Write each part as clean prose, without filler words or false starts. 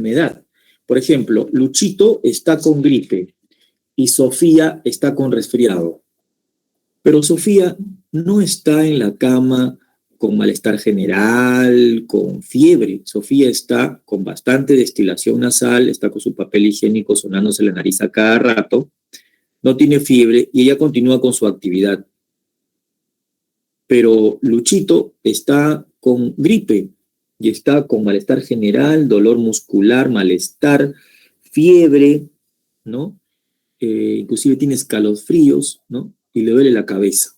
enfermedad. Por ejemplo, Luchito está con gripe y Sofía está con resfriado. Pero Sofía no está en la cama con malestar general, con fiebre. Sofía está con bastante destilación nasal, está con su papel higiénico sonándose la nariz a cada rato, no tiene fiebre y ella continúa con su actividad. Pero Luchito está con gripe y está con malestar general, dolor muscular, malestar, fiebre, ¿no? Inclusive tiene escalofríos, ¿no? Y le duele la cabeza.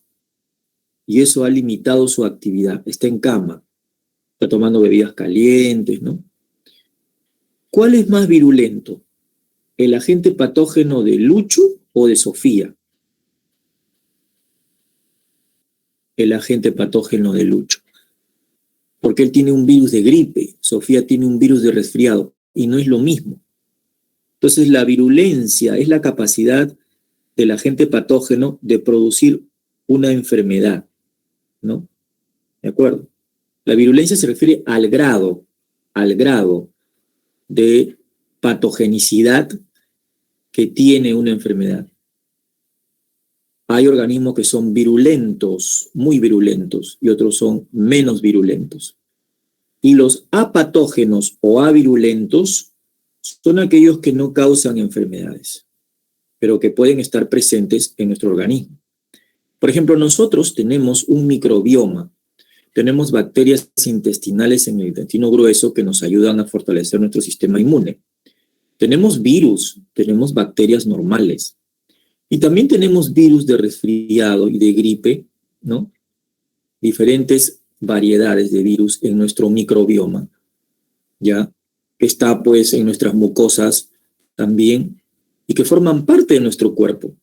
Y eso ha limitado su actividad. Está en cama, está tomando bebidas calientes, ¿no? ¿Cuál es más virulento? ¿El agente patógeno de Lucho o de Sofía? El agente patógeno de Lucho. Porque él tiene un virus de gripe, Sofía tiene un virus de resfriado, y no es lo mismo. Entonces, la virulencia es la capacidad del agente patógeno de producir una enfermedad, ¿no? ¿De acuerdo? La virulencia se refiere al grado de patogenicidad que tiene una enfermedad. Hay organismos que son virulentos, muy virulentos, y otros son menos virulentos. Y los apatógenos o avirulentos son aquellos que no causan enfermedades, pero que pueden estar presentes en nuestro organismo. Por ejemplo, nosotros tenemos un microbioma. Tenemos bacterias intestinales en el intestino grueso que nos ayudan a fortalecer nuestro sistema inmune. Tenemos virus, tenemos bacterias normales. Y también tenemos virus de resfriado y de gripe, ¿no? Diferentes variedades de virus en nuestro microbioma, ¿ya? Que está pues en nuestras mucosas también y que forman parte de nuestro cuerpo.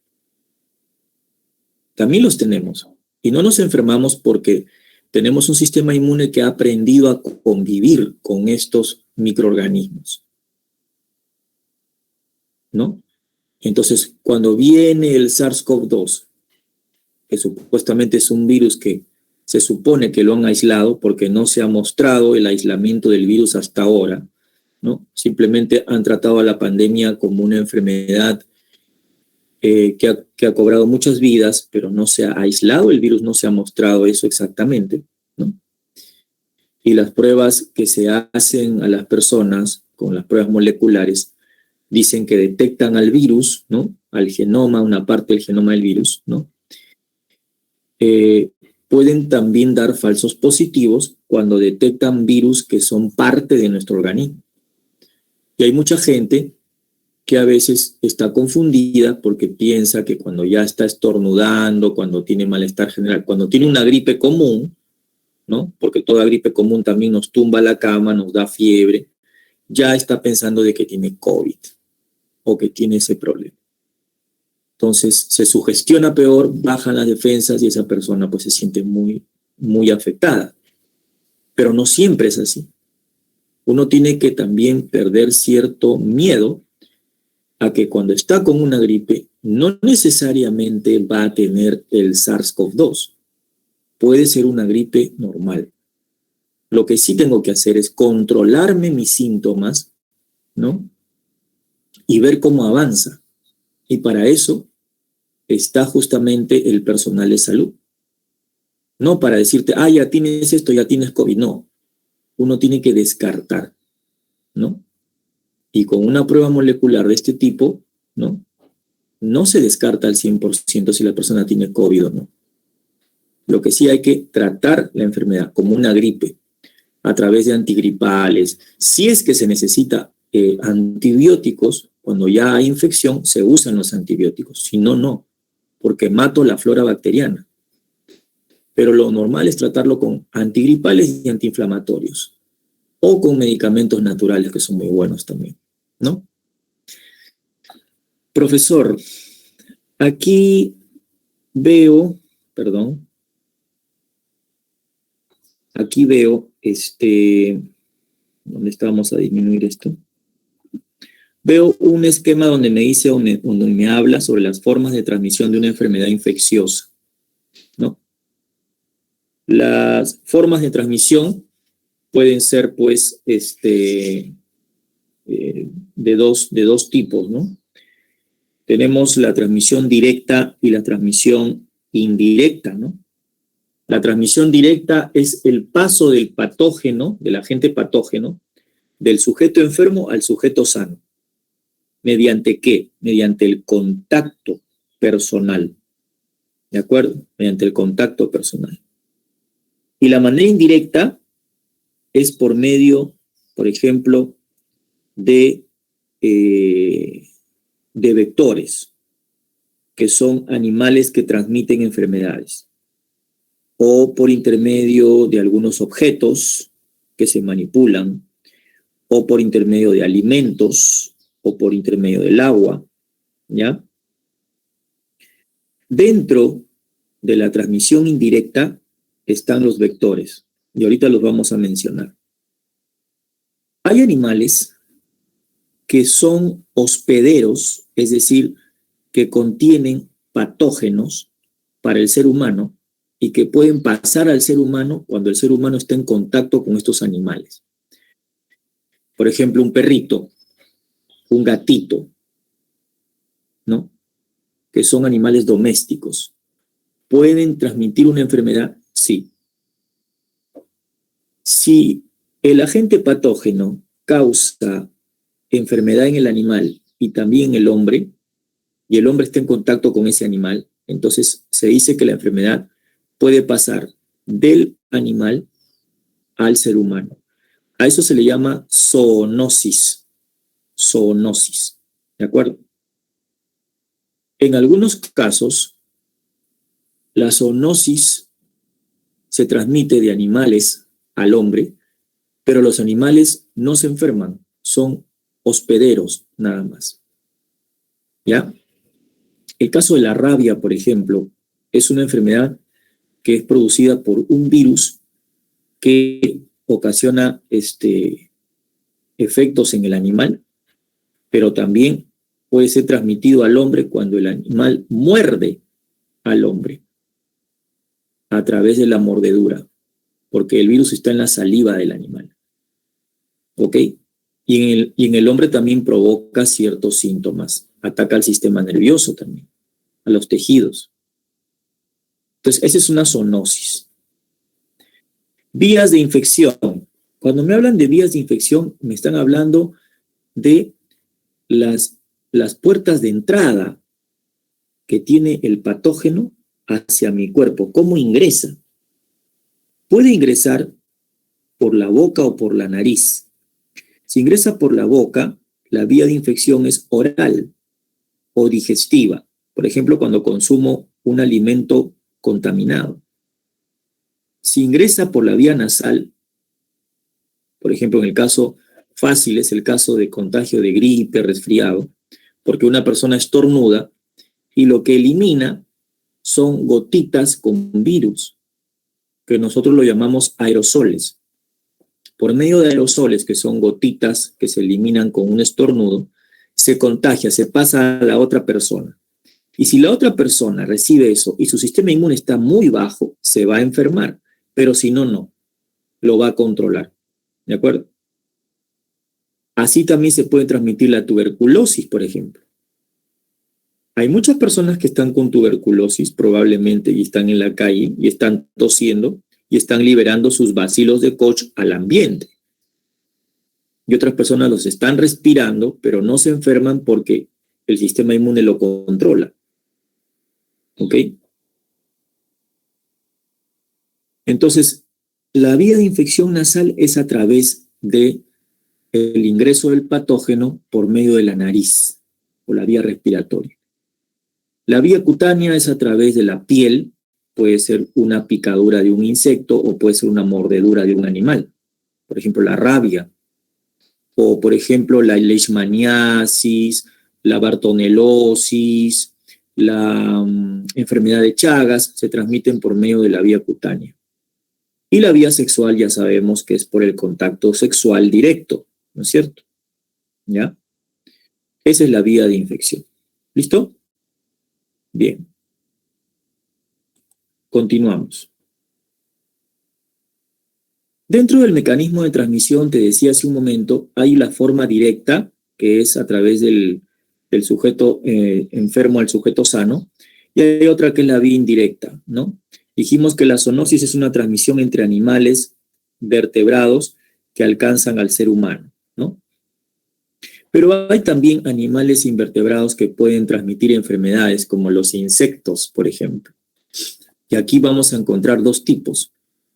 También los tenemos. Y no nos enfermamos porque tenemos un sistema inmune que ha aprendido a convivir con estos microorganismos, ¿no? Entonces, cuando viene el SARS-CoV-2, que supuestamente es un virus que se supone que lo han aislado porque no se ha mostrado el aislamiento del virus hasta ahora, ¿no? Simplemente han tratado a la pandemia como una enfermedad que ha cobrado muchas vidas, pero no se ha aislado el virus, no se ha mostrado eso exactamente, ¿no? Y las pruebas que se hacen a las personas con las pruebas moleculares dicen que detectan al virus, ¿no? Al genoma, una parte del genoma del virus, ¿no? Pueden también dar falsos positivos cuando detectan virus que son parte de nuestro organismo. Y hay mucha gente que a veces está confundida porque piensa que cuando ya está estornudando, cuando tiene malestar general, cuando tiene una gripe común, ¿no? Porque toda gripe común también nos tumba a la cama, nos da fiebre, ya está pensando de que tiene COVID o que tiene ese problema. Entonces se sugestiona peor, bajan las defensas y esa persona pues se siente muy, muy afectada. Pero no siempre es así. Uno tiene que también perder cierto miedo a que cuando está con una gripe no necesariamente va a tener el SARS-CoV-2. Puede ser una gripe normal. Lo que sí tengo que hacer es controlarme mis síntomas, ¿no? Y ver cómo avanza. Y para eso está justamente el personal de salud. No para decirte, ya tienes esto, ya tienes COVID. No. Uno tiene que descartar, ¿no? Y con una prueba molecular de este tipo, ¿no? No se descarta al 100% si la persona tiene COVID o no. Lo que sí hay que tratar la enfermedad como una gripe a través de antigripales. Si es que se necesita antibióticos, cuando ya hay infección, se usan los antibióticos. Si no, no, porque mato la flora bacteriana. Pero lo normal es tratarlo con antigripales y antiinflamatorios o con medicamentos naturales que son muy buenos también, ¿no? Profesor, aquí veo, perdón, aquí veo, ¿dónde estábamos a disminuir esto? Veo un esquema donde me dice, donde me habla sobre las formas de transmisión de una enfermedad infecciosa, ¿no? Las formas de transmisión pueden ser, pues, de dos tipos, ¿no? Tenemos la transmisión directa y la transmisión indirecta, ¿no? La transmisión directa es el paso del patógeno, del agente patógeno, del sujeto enfermo al sujeto sano. ¿Mediante qué? Mediante el contacto personal. ¿De acuerdo? Mediante el contacto personal. Y la manera indirecta es por medio, por ejemplo, de vectores, que son animales que transmiten enfermedades, o por intermedio de algunos objetos que se manipulan, o por intermedio de alimentos, o por intermedio del agua, ¿ya? Dentro de la transmisión indirecta están los vectores, y ahorita los vamos a mencionar. Hay animales que son hospederos, es decir, que contienen patógenos para el ser humano y que pueden pasar al ser humano cuando el ser humano está en contacto con estos animales. Por ejemplo, un perrito, un gatito, ¿no? Que son animales domésticos. ¿Pueden transmitir una enfermedad? Sí. Si el agente patógeno causa enfermedad en el animal y también en el hombre, y el hombre está en contacto con ese animal, entonces se dice que la enfermedad puede pasar del animal al ser humano. A eso se le llama zoonosis. Zoonosis. ¿De acuerdo? En algunos casos, la zoonosis se transmite de animales al hombre, pero los animales no se enferman, son hospederos nada más. ¿Ya? El caso de la rabia, por ejemplo, es una enfermedad que es producida por un virus que ocasiona efectos en el animal, pero también puede ser transmitido al hombre cuando el animal muerde al hombre a través de la mordedura, porque el virus está en la saliva del animal. ¿Ok? Y en el hombre también provoca ciertos síntomas. Ataca al sistema nervioso también, a los tejidos. Entonces, esa es una zoonosis. Vías de infección. Cuando me hablan de vías de infección, me están hablando de las puertas de entrada que tiene el patógeno hacia mi cuerpo. ¿Cómo ingresa? Puede ingresar por la boca o por la nariz. Si ingresa por la boca, la vía de infección es oral o digestiva. Por ejemplo, cuando consumo un alimento contaminado. Si ingresa por la vía nasal, por ejemplo, en el caso fácil es el caso de contagio de gripe, resfriado, porque una persona estornuda y lo que elimina son gotitas con virus, que nosotros lo llamamos aerosoles. Por medio de aerosoles, que son gotitas que se eliminan con un estornudo, se contagia, se pasa a la otra persona. Y si la otra persona recibe eso y su sistema inmune está muy bajo, se va a enfermar, pero si no, no, lo va a controlar. ¿De acuerdo? Así también se puede transmitir la tuberculosis, por ejemplo. Hay muchas personas que están con tuberculosis probablemente y están en la calle y están tosiendo y están liberando sus bacilos de Koch al ambiente. Y otras personas los están respirando, pero no se enferman porque el sistema inmune lo controla. ¿Ok? Entonces, la vía de infección nasal es a través de el ingreso del patógeno por medio de la nariz o la vía respiratoria. La vía cutánea es a través de la piel, puede ser una picadura de un insecto o puede ser una mordedura de un animal. Por ejemplo, la rabia, o por ejemplo la leishmaniasis, la bartonelosis, la enfermedad de Chagas, se transmiten por medio de la vía cutánea. Y la vía sexual ya sabemos que es por el contacto sexual directo, ¿no es cierto? ¿Ya? Esa es la vía de infección. ¿Listo? Bien. Continuamos. Dentro del mecanismo de transmisión, te decía hace un momento, hay la forma directa, que es a través del sujeto enfermo al sujeto sano, y hay otra que es la vía indirecta, ¿no? Dijimos que la zoonosis es una transmisión entre animales vertebrados que alcanzan al ser humano, ¿no? Pero hay también animales invertebrados que pueden transmitir enfermedades, como los insectos, por ejemplo. Y aquí vamos a encontrar dos tipos.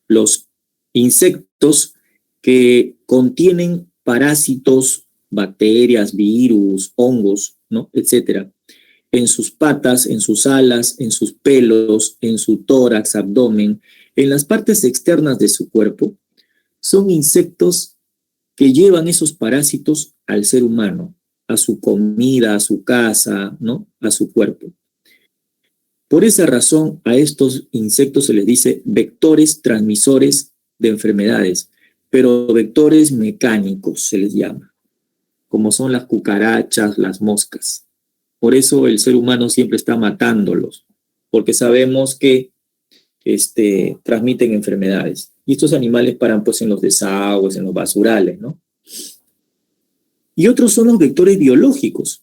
Los insectos que contienen parásitos, bacterias, virus, hongos, ¿no? Etcétera, en sus patas, en sus alas, en sus pelos, en su tórax, abdomen, en las partes externas de su cuerpo, son insectos que llevan esos parásitos al ser humano, a su comida, a su casa, ¿no? A su cuerpo. Por esa razón, a estos insectos se les dice vectores transmisores de enfermedades, pero vectores mecánicos se les llama, como son las cucarachas, las moscas. Por eso el ser humano siempre está matándolos, porque sabemos que transmiten enfermedades. Y estos animales paran pues en los desagües, en los basurales, ¿no? Y otros son los vectores biológicos.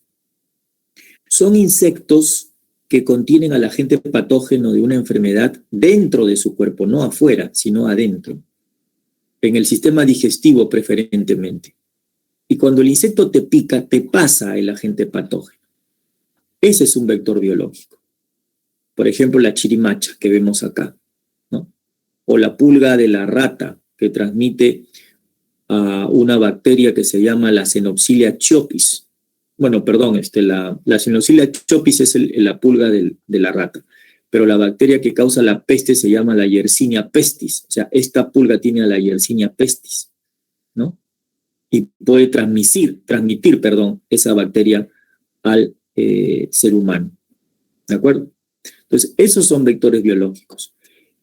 Son insectos que contienen al agente patógeno de una enfermedad dentro de su cuerpo, no afuera, sino adentro, en el sistema digestivo preferentemente. Y cuando el insecto te pica, te pasa el agente patógeno. Ese es un vector biológico. Por ejemplo, la chirimacha que vemos acá, ¿no? O la pulga de la rata, que transmite una bacteria que se llama la Xenopsilia chyopis. Bueno, perdón, la Xenopsilia chyopis es la pulga de la rata, pero la bacteria que causa la peste se llama la Yersinia pestis. O sea, esta pulga tiene a la Yersinia pestis, ¿no? Y puede transmitir, esa bacteria al ser humano, ¿de acuerdo? Entonces, esos son vectores biológicos.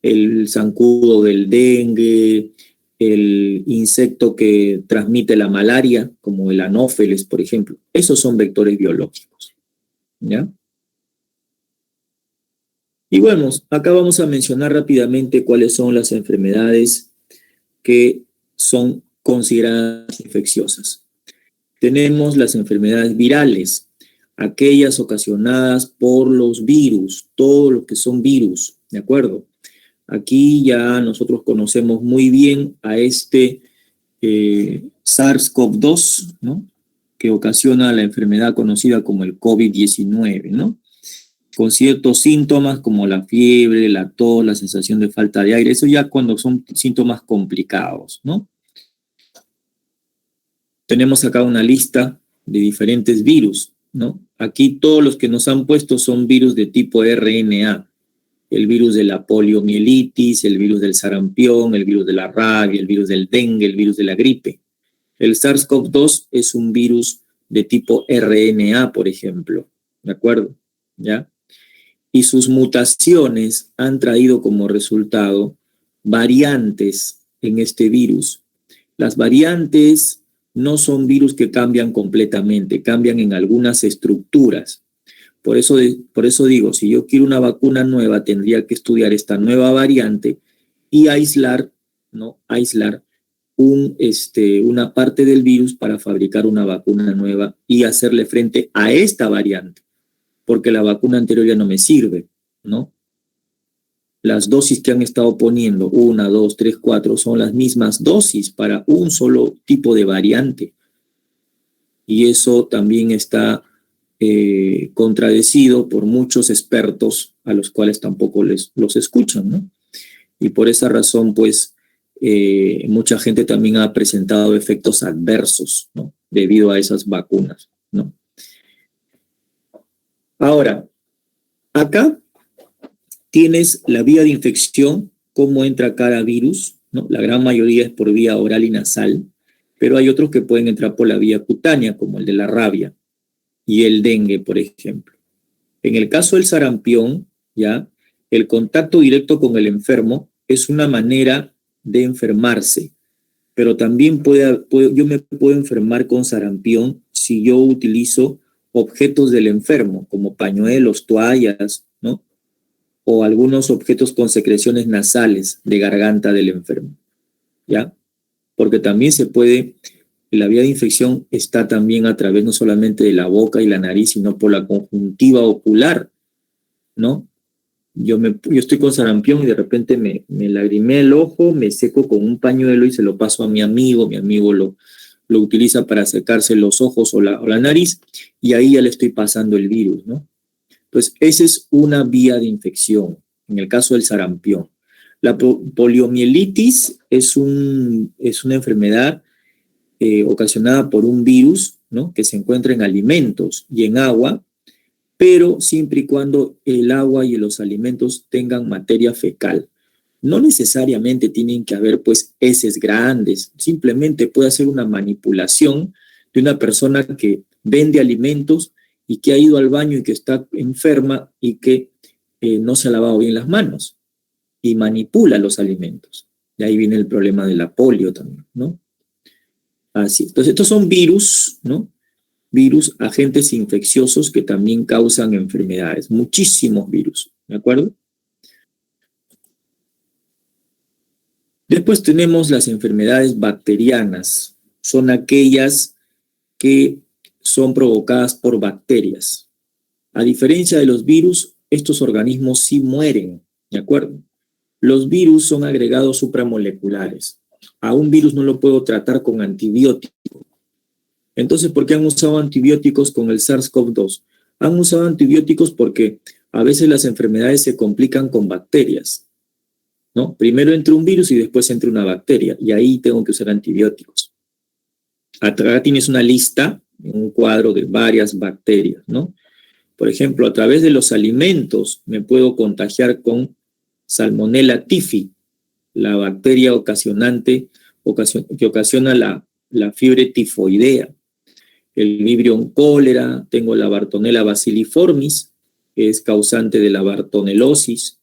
El zancudo del dengue, el insecto que transmite la malaria, como el anófeles, por ejemplo. Esos son vectores biológicos, ¿ya? Y bueno, acá vamos a mencionar rápidamente cuáles son las enfermedades que son consideradas infecciosas. Tenemos las enfermedades virales, aquellas ocasionadas por los virus, todo lo que son virus, ¿de acuerdo? Aquí ya nosotros conocemos muy bien a SARS-CoV-2, ¿no? Que ocasiona la enfermedad conocida como el COVID-19, ¿no? Con ciertos síntomas como la fiebre, la tos, la sensación de falta de aire, eso ya cuando son síntomas complicados, ¿no? Tenemos acá una lista de diferentes virus, ¿no? Aquí todos los que nos han puesto son virus de tipo RNA. El virus de la poliomielitis, el virus del sarampión, el virus de la rabia, el virus del dengue, el virus de la gripe. El SARS-CoV-2 es un virus de tipo RNA, por ejemplo, ¿de acuerdo? ¿Ya? Y sus mutaciones han traído como resultado variantes en este virus. Las variantes no son virus que cambian completamente, cambian en algunas estructuras. Por eso digo, si yo quiero una vacuna nueva, tendría que estudiar esta nueva variante y aislar, ¿no? Aislar una parte del virus para fabricar una vacuna nueva y hacerle frente a esta variante, porque la vacuna anterior ya no me sirve, ¿no? Las dosis que han estado poniendo, 1, 2, 3, 4, son las mismas dosis para un solo tipo de variante. Y eso también está contradecido por muchos expertos a los cuales tampoco los escuchan, ¿no? Y por esa razón, pues, mucha gente también ha presentado efectos adversos, ¿no? Debido a esas vacunas, ¿no? Ahora, acá tienes la vía de infección, cómo entra cada virus, ¿no? La gran mayoría es por vía oral y nasal, pero hay otros que pueden entrar por la vía cutánea, como el de la rabia y el dengue, por ejemplo. En el caso del sarampión, ya, el contacto directo con el enfermo es una manera de enfermarse, pero también yo me puedo enfermar con sarampión si yo utilizo objetos del enfermo, como pañuelos, toallas, ¿no? O algunos objetos con secreciones nasales de garganta del enfermo, ¿ya? Porque también se puede La vía de infección está también a través no solamente de la boca y la nariz, sino por la conjuntiva ocular, ¿no? Yo estoy con sarampión y de repente me lagrimé el ojo, me seco con un pañuelo y se lo paso a mi amigo lo utiliza para secarse los ojos o la nariz, y ahí ya le estoy pasando el virus, ¿no? Entonces, esa es una vía de infección, en el caso del sarampión. La poliomielitis es una enfermedad ocasionada por un virus, ¿no? Que se encuentra en alimentos y en agua, pero siempre y cuando el agua y los alimentos tengan materia fecal. No necesariamente tienen que haber pues heces grandes, simplemente puede ser una manipulación de una persona que vende alimentos y que ha ido al baño y que está enferma y que no se ha lavado bien las manos y manipula los alimentos. Y ahí viene el problema de la polio también, ¿no? Así. Entonces, estos son virus, ¿no? Virus, agentes infecciosos que también causan enfermedades. Muchísimos virus, ¿de acuerdo? Después tenemos las enfermedades bacterianas. Son aquellas que son provocadas por bacterias. A diferencia de los virus, estos organismos sí mueren, ¿de acuerdo? Los virus son agregados supramoleculares. A un virus no lo puedo tratar con antibióticos. Entonces, ¿por qué han usado antibióticos con el SARS-CoV-2? Han usado antibióticos porque a veces las enfermedades se complican con bacterias, ¿no? Primero entra un virus y después entra una bacteria, y ahí tengo que usar antibióticos. Acá tienes una lista, un cuadro de varias bacterias, ¿no? Por ejemplo, a través de los alimentos me puedo contagiar con Salmonella typhi, la bacteria que ocasiona la fiebre tifoidea. El Vibrio cólera, tengo la Bartonella bacilliformis, que es causante de la bartonelosis.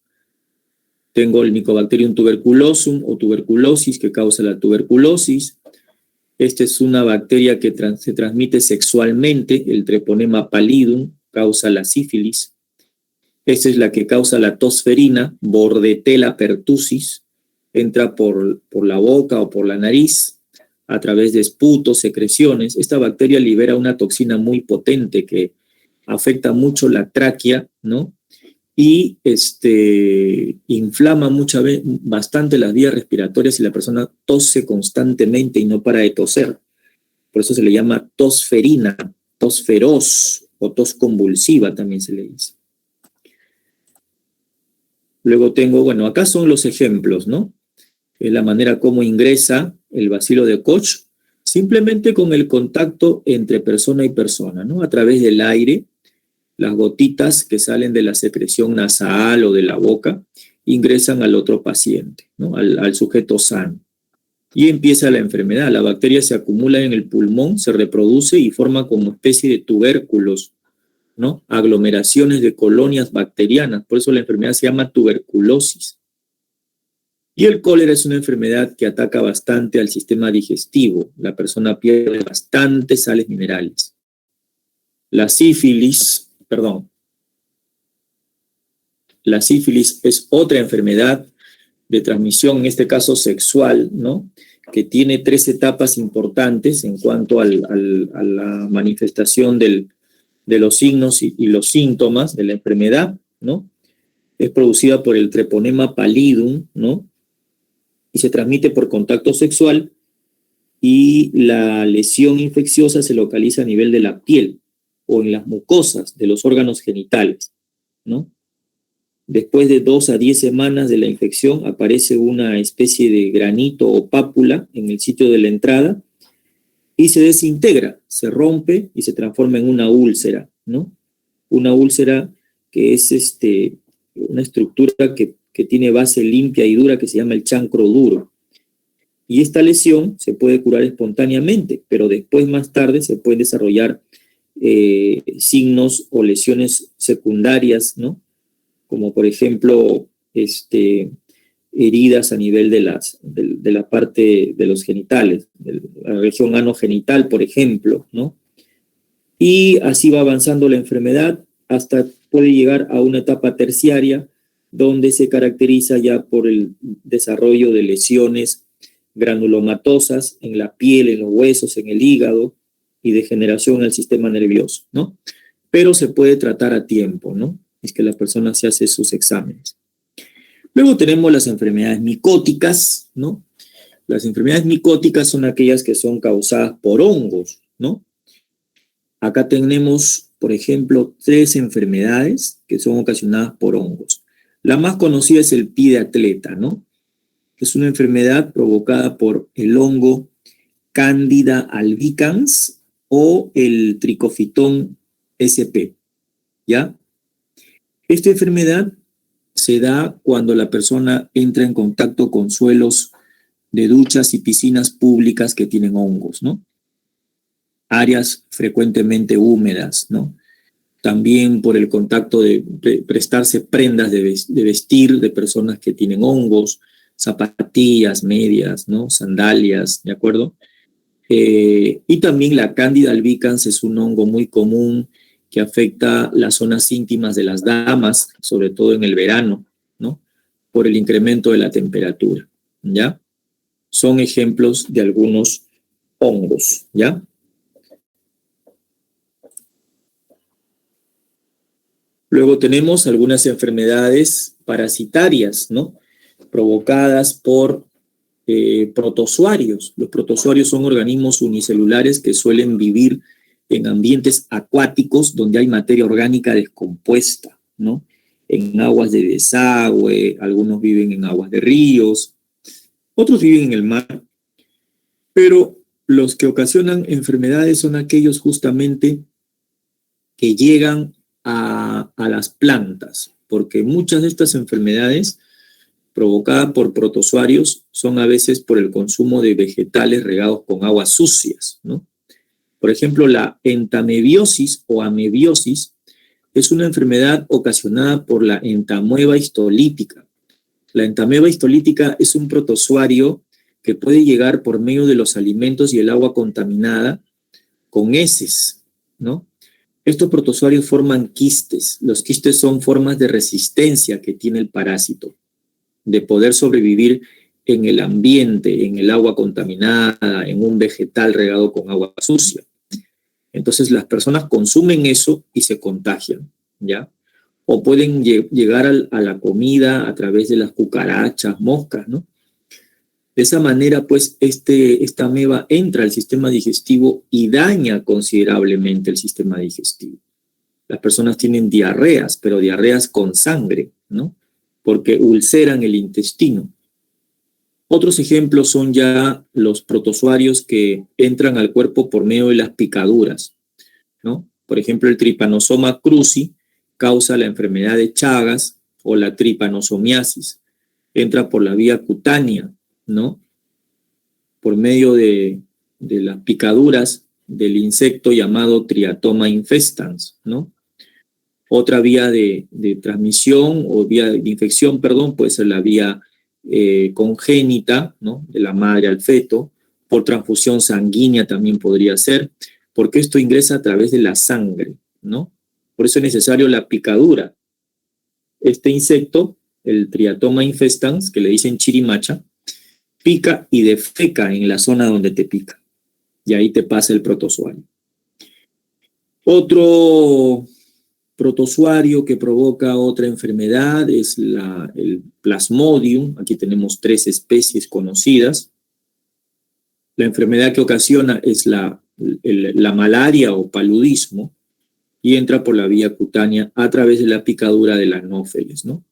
Tengo el Mycobacterium tuberculosum o tuberculosis, que causa la tuberculosis. Esta es una bacteria que se transmite sexualmente, el Treponema pallidum, causa la sífilis. Esta es la que causa la tosferina, Bordetella pertussis, entra por la boca o por la nariz, a través de esputos, secreciones. Esta bacteria libera una toxina muy potente que afecta mucho la tráquea, ¿no? Y inflama bastante las vías respiratorias y la persona tose constantemente y no para de toser. Por eso se le llama tosferina, tos feroz o tos convulsiva también se le dice. Luego tengo, bueno, acá son los ejemplos, ¿no? Es la manera como ingresa el bacilo de Koch, simplemente con el contacto entre persona y persona, ¿no? A través del aire, las gotitas que salen de la secreción nasal o de la boca ingresan al otro paciente, ¿no? Al sujeto sano. Y empieza la enfermedad. La bacteria se acumula en el pulmón, se reproduce y forma como especie de tubérculos, ¿no? Aglomeraciones de colonias bacterianas. Por eso la enfermedad se llama tuberculosis. Y el cólera es una enfermedad que ataca bastante al sistema digestivo. La persona pierde bastantes sales minerales. La sífilis es otra enfermedad de transmisión, en este caso sexual, ¿no? Que tiene 3 etapas importantes en cuanto a la manifestación de los signos y los síntomas de la enfermedad, ¿no? Es producida por el Treponema pallidum, ¿no? Y se transmite por contacto sexual, y la lesión infecciosa se localiza a nivel de la piel o en las mucosas de los órganos genitales, ¿no? Después de 2 a 10 semanas de la infección aparece una especie de granito o pápula en el sitio de la entrada y se desintegra, se rompe y se transforma en una úlcera, ¿no? Una úlcera que es una estructura que tiene base limpia y dura, que se llama el chancro duro. Y esta lesión se puede curar espontáneamente, pero después, más tarde, se pueden desarrollar signos o lesiones secundarias, ¿no? Como por ejemplo, heridas a nivel de la parte de los genitales, de la región anogenital, por ejemplo, ¿no? Y así va avanzando la enfermedad hasta puede llegar a una etapa terciaria, donde se caracteriza ya por el desarrollo de lesiones granulomatosas en la piel, en los huesos, en el hígado y degeneración en el sistema nervioso, ¿no? Pero se puede tratar a tiempo, ¿no? Es que la persona se hace sus exámenes. Luego tenemos las enfermedades micóticas, ¿no? Las enfermedades micóticas son aquellas que son causadas por hongos, ¿no? Acá tenemos, por ejemplo, 3 enfermedades que son ocasionadas por hongos. La más conocida es el pie de atleta, ¿no? Es una enfermedad provocada por el hongo Candida albicans o el Trichophyton sp, ¿ya? Esta enfermedad se da cuando la persona entra en contacto con suelos de duchas y piscinas públicas que tienen hongos, ¿no? Áreas frecuentemente húmedas, ¿no? También por el contacto de prestarse prendas de vestir de personas que tienen hongos, zapatillas, medias, ¿no? Sandalias, ¿de acuerdo? Y también la Candida albicans es un hongo muy común que afecta las zonas íntimas de las damas, sobre todo en el verano, ¿no? Por el incremento de la temperatura, ¿ya? Son ejemplos de algunos hongos, ¿ya? Luego tenemos algunas enfermedades parasitarias, ¿no? Provocadas por protozoarios. Los protozoarios son organismos unicelulares que suelen vivir en ambientes acuáticos donde hay materia orgánica descompuesta, ¿no? En aguas de desagüe, algunos viven en aguas de ríos, otros viven en el mar, pero los que ocasionan enfermedades son aquellos justamente que llegan a las plantas, porque muchas de estas enfermedades provocadas por protozoarios son a veces por el consumo de vegetales regados con aguas sucias, ¿no? Por ejemplo, la entamebiosis o amebiosis es una enfermedad ocasionada por la entamoeba histolítica. La entamoeba histolítica es un protozoario que puede llegar por medio de los alimentos y el agua contaminada con heces, ¿no? Estos protozoarios forman quistes. Los quistes son formas de resistencia que tiene el parásito, de poder sobrevivir en el ambiente, en el agua contaminada, en un vegetal regado con agua sucia. Entonces las personas consumen eso y se contagian, ¿ya? O pueden llegar a la comida a través de las cucarachas, moscas, ¿no? De esa manera, pues, esta ameba entra al sistema digestivo y daña considerablemente el sistema digestivo. Las personas tienen diarreas, pero diarreas con sangre, ¿no? Porque ulceran el intestino. Otros ejemplos son ya los protozoarios que entran al cuerpo por medio de las picaduras, ¿no? Por ejemplo, el Trypanosoma cruzi causa la enfermedad de Chagas o la tripanosomiasis. Entra por la vía cutánea, ¿no? Por medio de las picaduras del insecto llamado Triatoma infestans, ¿no? Otra vía de transmisión o vía de infección, perdón, puede ser la vía congénita, ¿no? De la madre al feto. Por transfusión sanguínea también podría ser, porque esto ingresa a través de la sangre, ¿no? Por eso es necesario la picadura. Este insecto, el Triatoma infestans, que le dicen chirimacha, pica y defeca en la zona donde te pica. Y ahí te pasa el protozoario. Otro protozoario que provoca otra enfermedad es el Plasmodium. Aquí tenemos 3 especies conocidas. La enfermedad que ocasiona es la malaria o paludismo y entra por la vía cutánea a través de la picadura del anófeles, ¿no?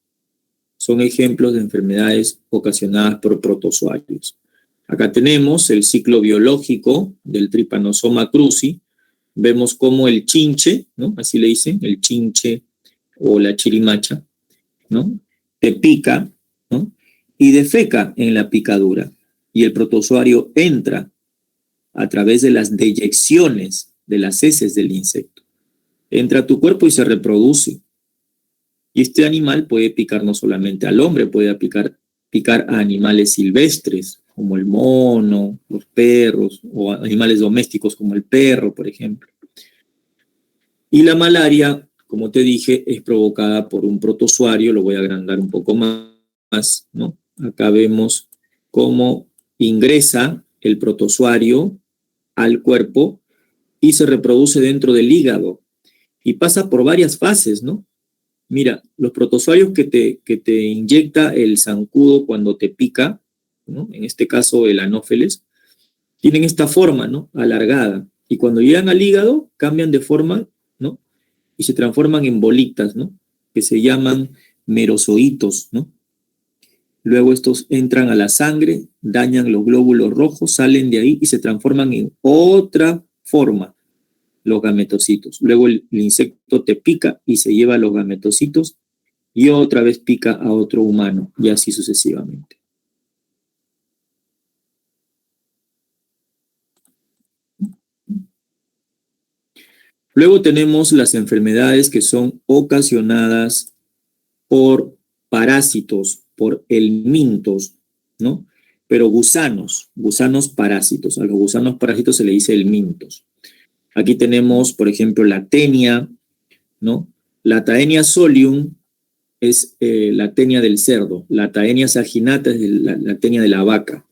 Son ejemplos de enfermedades ocasionadas por protozoarios. Acá tenemos el ciclo biológico del Trypanosoma cruzi. Vemos cómo el chinche, ¿no? Así le dicen, el chinche o la chirimacha, ¿no? Te pica, ¿no? Y defeca en la picadura. Y el protozoario entra a través de las deyecciones de las heces del insecto. Entra a tu cuerpo y se reproduce. Y este animal puede picar no solamente al hombre, puede picar a animales silvestres, como el mono, los perros, o animales domésticos como el perro, por ejemplo. Y la malaria, como te dije, es provocada por un protozoario. Lo voy a agrandar un poco más, ¿no? Acá vemos cómo ingresa el protozoario al cuerpo y se reproduce dentro del hígado y pasa por varias fases, ¿no? Mira, los protozoarios que te inyecta el zancudo cuando te pica, ¿no? En este caso el anófeles, tienen esta forma, ¿no? Alargada. Y cuando llegan al hígado, cambian de forma, ¿no? Y se transforman en bolitas, ¿no? Que se llaman merozoitos, ¿no? Luego estos entran a la sangre, dañan los glóbulos rojos, salen de ahí y se transforman en otra forma, los gametocitos. Luego el insecto te pica y se lleva los gametocitos y otra vez pica a otro humano y así sucesivamente. Luego tenemos las enfermedades que son ocasionadas por parásitos, por helmintos, ¿no? Pero gusanos parásitos. A los gusanos parásitos se le dice helmintos. Aquí tenemos, por ejemplo, la tenia, ¿no? La Taenia solium es la tenia del cerdo, la Taenia saginata es la tenia de la vaca.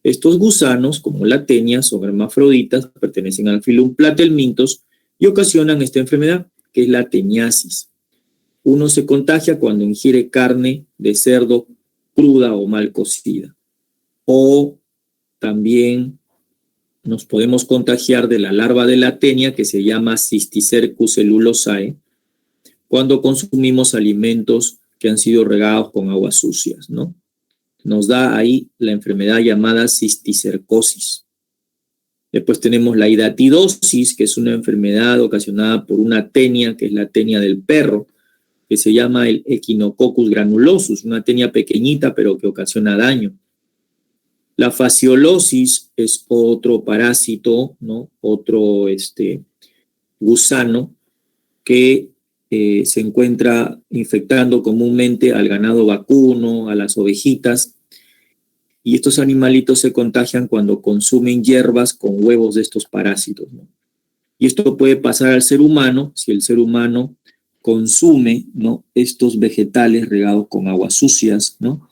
Estos gusanos, como la tenia, son hermafroditas, pertenecen al filum Platelmintos y ocasionan esta enfermedad, que es la teniasis. Uno se contagia cuando ingiere carne de cerdo cruda o mal cocida. O también nos podemos contagiar de la larva de la tenia, que se llama Cysticercus cellulosae, cuando consumimos alimentos que han sido regados con aguas sucias, ¿no? Nos da ahí la enfermedad llamada cisticercosis. Después tenemos la hidatidosis, que es una enfermedad ocasionada por una tenia, que es la tenia del perro, que se llama el Echinococcus granulosus, una tenia pequeñita pero que ocasiona daño. La fasciolosis es otro parásito, ¿no? Otro gusano que se encuentra infectando comúnmente al ganado vacuno, a las ovejitas, y estos animalitos se contagian cuando consumen hierbas con huevos de estos parásitos, ¿no? Y esto puede pasar al ser humano si el ser humano consume, ¿no? Estos vegetales regados con aguas sucias, ¿no?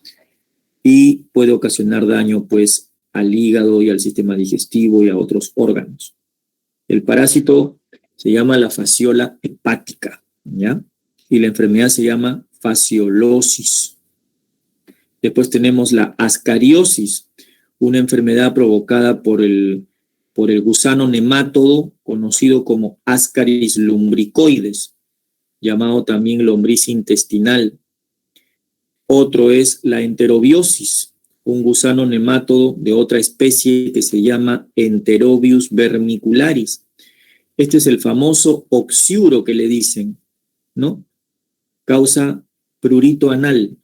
Y puede ocasionar daño, pues, al hígado y al sistema digestivo y a otros órganos. El parásito se llama la fasciola hepática, ¿ya? Y la enfermedad se llama fasciolosis. Después tenemos la ascariosis, una enfermedad provocada por el gusano nemátodo conocido como Ascaris lumbricoides, llamado también lombriz intestinal. Otro es la enterobiosis, un gusano nemátodo de otra especie que se llama Enterobius vermicularis. Este es el famoso oxiuro que le dicen, ¿no? Causa prurito anal.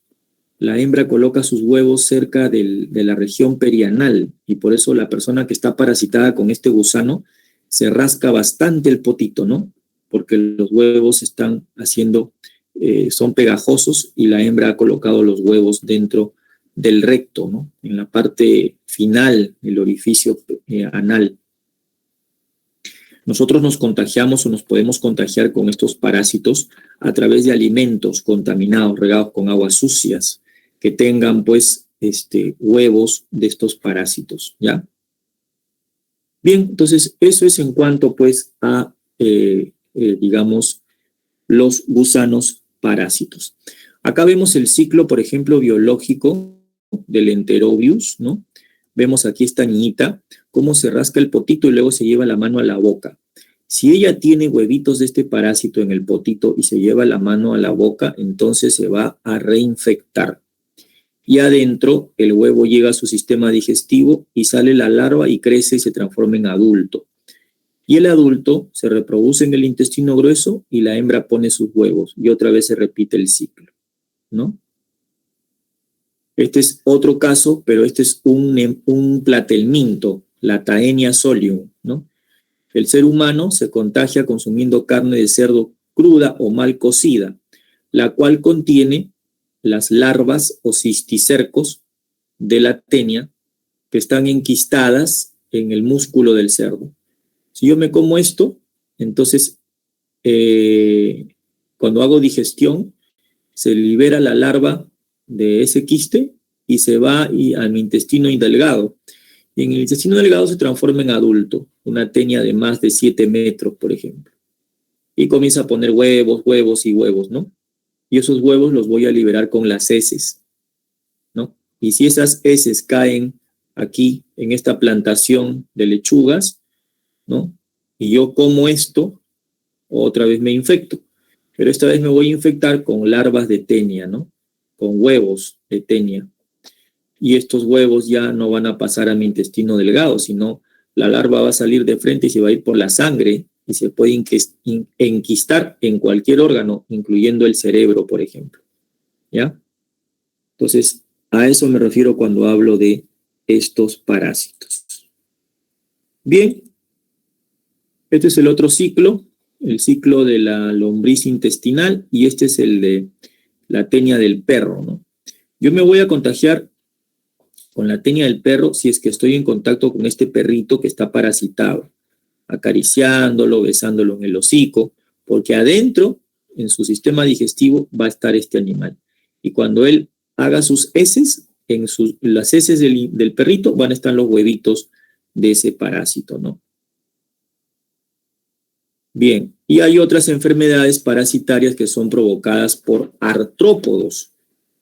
La hembra coloca sus huevos cerca de la región perianal y por eso la persona que está parasitada con este gusano se rasca bastante el potito, ¿no? Porque los huevos están son pegajosos y la hembra ha colocado los huevos dentro del recto, ¿no? En la parte final del orificio anal. Nosotros nos contagiamos o nos podemos contagiar con estos parásitos a través de alimentos contaminados, regados con aguas sucias, que tengan, pues, huevos de estos parásitos, ¿ya? Bien, entonces, eso es en cuanto, pues, a, digamos, los gusanos parásitos. Acá vemos el ciclo, por ejemplo, biológico del Enterobius, ¿no? Vemos aquí esta niñita, cómo se rasca el potito y luego se lleva la mano a la boca. Si ella tiene huevitos de este parásito en el potito y se lleva la mano a la boca, entonces se va a reinfectar. Y adentro el huevo llega a su sistema digestivo y sale la larva y crece y se transforma en adulto. Y el adulto se reproduce en el intestino grueso y la hembra pone sus huevos y otra vez se repite el ciclo, ¿no? Este es otro caso, pero este es un platelminto, la Taenia solium, ¿no? El ser humano se contagia consumiendo carne de cerdo cruda o mal cocida, la cual contiene las larvas o cisticercos de la tenia que están enquistadas en el músculo del cerdo. Si yo me como esto, entonces cuando hago digestión, se libera la larva de ese quiste y se va a mi intestino delgado. Y en el intestino delgado se transforma en adulto, una tenia de más de 7 metros, por ejemplo. Y comienza a poner huevos, huevos y huevos, ¿no? Y esos huevos los voy a liberar con las heces, ¿no? Y si esas heces caen aquí, en esta plantación de lechugas, ¿no? Y yo como esto, otra vez me infecto. Pero esta vez me voy a infectar con larvas de tenia, ¿no? Con huevos de tenia. Y estos huevos ya no van a pasar a mi intestino delgado, sino la larva va a salir de frente y se va a ir por la sangre y se puede enquistar en cualquier órgano, incluyendo el cerebro, por ejemplo. ¿Ya? Entonces, a eso me refiero cuando hablo de estos parásitos. Bien, este es el otro ciclo, el ciclo de la lombriz intestinal, y este es el de la tenia del perro, ¿no? Yo me voy a contagiar con la tenia del perro si es que estoy en contacto con este perrito que está parasitado, acariciándolo, besándolo en el hocico, porque adentro, en su sistema digestivo, va a estar este animal. Y cuando él haga sus heces, las heces del perrito van a estar los huevitos de ese parásito, ¿no? Bien, y hay otras enfermedades parasitarias que son provocadas por artrópodos.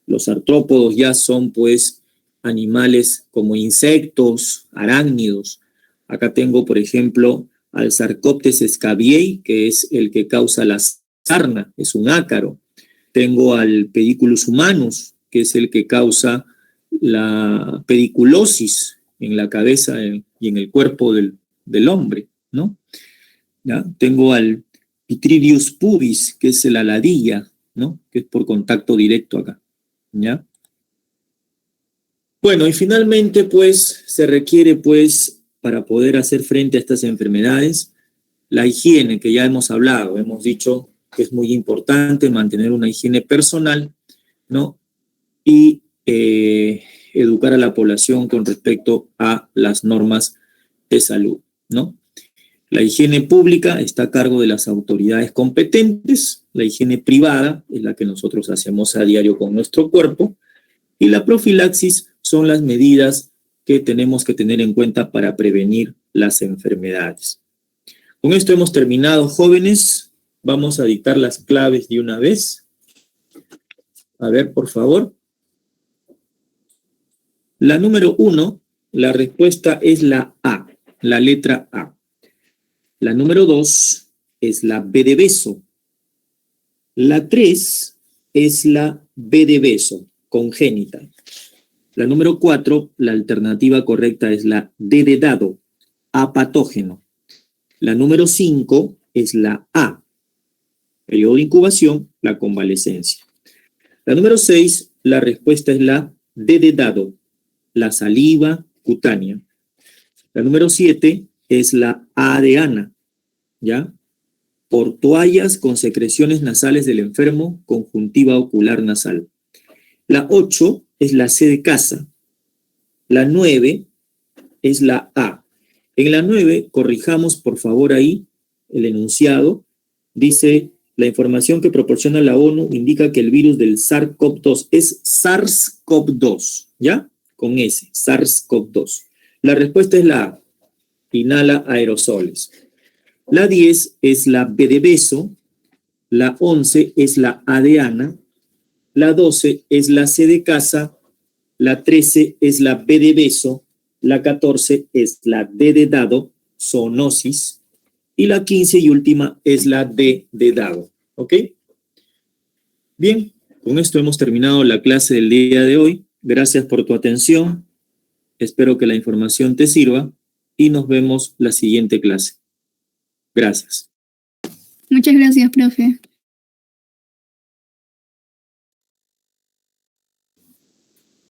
Los artrópodos ya son, pues, animales como insectos, arácnidos. Acá tengo, por ejemplo, al Sarcoptes scabiei, que es el que causa la sarna, es un ácaro. Tengo al Pediculus humanus, que es el que causa la pediculosis en la cabeza y en el cuerpo del hombre, ¿no? ¿Ya? Tengo al Pitridius pubis, que es la ladilla, ¿no? Que es por contacto directo acá, ¿ya? Bueno, y finalmente, pues, se requiere, pues, para poder hacer frente a estas enfermedades, la higiene, que ya hemos hablado, hemos dicho que es muy importante mantener una higiene personal, ¿no? Y educar a la población con respecto a las normas de salud, ¿no? La higiene pública está a cargo de las autoridades competentes, la higiene privada es la que nosotros hacemos a diario con nuestro cuerpo, y la profilaxis son las medidas que tenemos que tener en cuenta para prevenir las enfermedades. Con esto hemos terminado, jóvenes. Vamos a dictar las claves de una vez. A ver, por favor. La número 1, la respuesta es la A, la letra A. La número 2 es la B de beso. La 3 es la B de beso, congénita. La número 4, la alternativa correcta es la D de dado, apatógeno. La número 5 es la A, periodo de incubación, la convalecencia. La número 6, la respuesta es la D de dado, la saliva cutánea. La número 7 es la A de Ana, ¿ya? Por toallas con secreciones nasales del enfermo, conjuntiva ocular nasal. La 8 es la C de casa. La 9 es la A. En la 9, corrijamos por favor ahí el enunciado. Dice, la información que proporciona la ONU indica que el virus del SARS-CoV-2 es SARS-CoV-2, ¿ya? Con S, SARS-CoV-2. La respuesta es la A. Inhala aerosoles. La 10 es la B de beso. La 11 es la A de Ana. La 12 es la C de casa. La 13 es la B de beso. La 14 es la D de dado, zoonosis. Y la 15 y última es la D de dado. ¿Ok? Bien, con esto hemos terminado la clase del día de hoy. Gracias por tu atención. Espero que la información te sirva y nos vemos la siguiente clase. Gracias. Muchas gracias, profe.